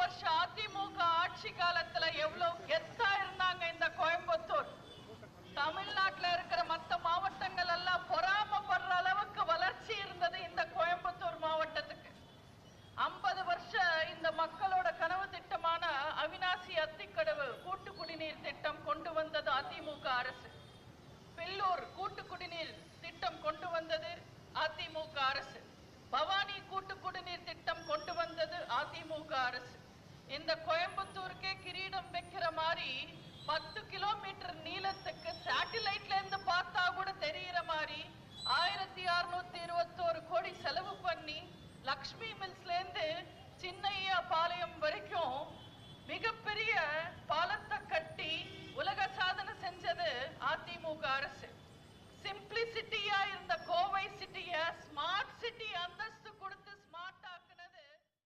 வருஷம் அதிமுக ஆட்சி காலத்துல எவ்வளவு கெத்தா இருந்தாங்க இந்த கோயம்புத்தூர். தமிழ்நாட்டுல இருக்கிற மத்த மாவட்டங்கள் எல்லாம் பொறாமப்படுற அளவுக்கு வளர்ச்சி இருந்தது இந்த கோயம்புத்தூர் மாவட்டத்துக்கு. 50 வருஷம் இந்த மக்களோட கனவு திட்டமான அவிநாசி அத்திக்கடவு கூட்டு குடிநீர் திட்டம் கொண்டு வந்தது அதிமுக அரசு. பில்லூர் கூட்டு குடிநீர் திட்டம் கொண்டு வந்தது அதிமுக அரசு. பவானி கூட்டு குடிநீர் திட்டம் கொண்டு வந்தது அதிமுக அரசு. இந்த கோயம்புத்தூருக்கே கிரீடம் வைக்கிற மாதிரி 10 கிலோமீட்டர் நீளத்துக்கு சேட்டிலைட்ல இருந்து பார்த்தா கூட தெரிகிற மாதிரி 1621 கோடி செலவு பண்ணி லக்ஷ்மி மில்ஸ்ல இருந்து